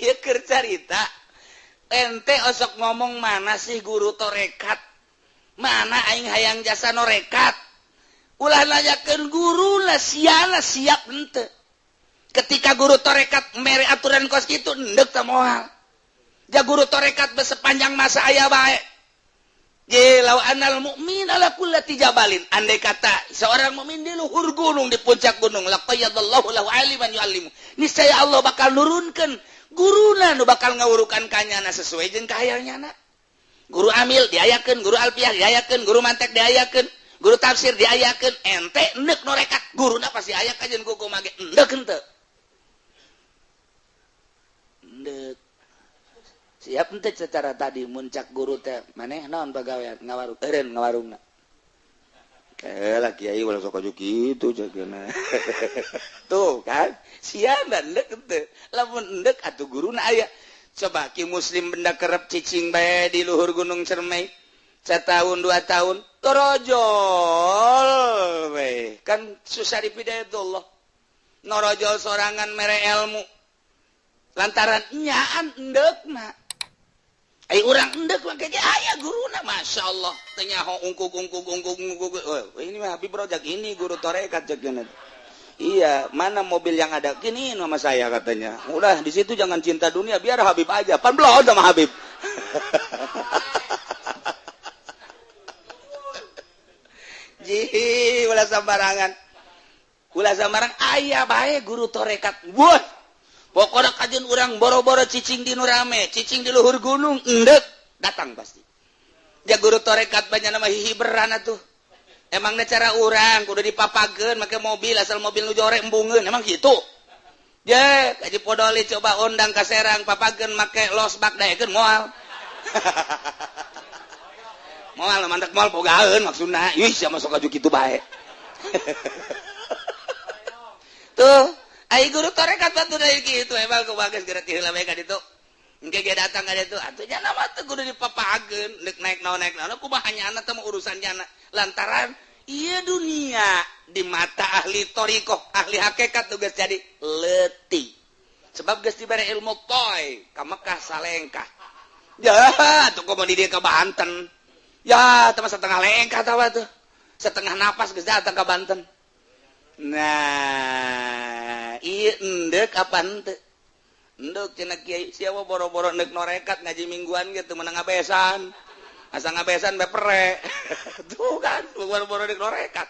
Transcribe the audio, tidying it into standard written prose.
ieu keur carita ente osok ngomong mana sih guru torekat mana aing hayang jasa norekat ulah nanyakeun guru lah siap henteu ketika guru torekat mere aturan kos kitu endek teh moal ja guru torekat sepanjang masa aya bae ye law anal mukmin ala kullati jabalin andai kata seorang mukmin di luhur gunung di puncak gunung laqayyadallahu lahu aliman yuallimu niscaya Allah bakal nurunkeun guruna nu bakal ngawurukan kanyana sesuai jeung kahayangna guru amil diayakeun guru alfiah diayakeun guru mantek diayakeun guru tafsir diayakeun ente endek norekat guruna pasti aya kajeun kuku mage endek henteu endek siap ente secara tadi muncak guru teh maneh naon pagawean ngawarung eureun ngawarungna kalah kiai ulah sok aju kitu cegeuna tuh kan sia endek henteu lamun endek atuh guruna aya coba ki muslim benda kerep cicing bae di luhur gunung Cermai setahun 2 tahun torojol we kan susah dipidayatullah norojol sorangan mere ilmu lantaran nyaan endekna ai urang endek mah ge aya guruna masyaallah teh nyaho ungkuk ini mah Habib Rojak ini guru torekat cegeuna iya mana mobil yang ada gini nama saya katanya udah di situ jangan cinta dunia biar Habib aja pan belum sama Habib ji ulah sembarangan ayah bae guru torekat wah pokoknya kajian orang boro-boro cicing di nurame cicing di luhur gunung endek datang pasti dia guru torekat banyak nama hihiberan atuh emangnya cara orang kudu dipapageun make mobil asal mobil nu jore embungeun emang gitu je kaji podoli coba undang ka Serang papageun make losbak daekeun moal moal mantek moal bogaeun maksudna ih sia masuk aju kitu bae tuh ai guru torekat batu dari kitu emang ku bagus geura heula bae ka ditu engke ge datang ka ditu atuh nya nama teh kudu dipapageun deuk naik naon kumaha hanya teh mah urusan jana lantaran iya dunia di mata ahli torikoh ahli hakikat tugas jadi letih sebab geus dibere ilmu toy ka Mekah salengkah ya tuh komo di dia ke Banten ya teman setengah lengkah tawa tuh setengah napas geus datang ke Banten nah ieu endek apa henteu endek cenah kiai sia boro-boro endek norekat ngaji mingguan gitu menang ngabesan asa ngabesan bae pere tuh kan boro-boro endek norekat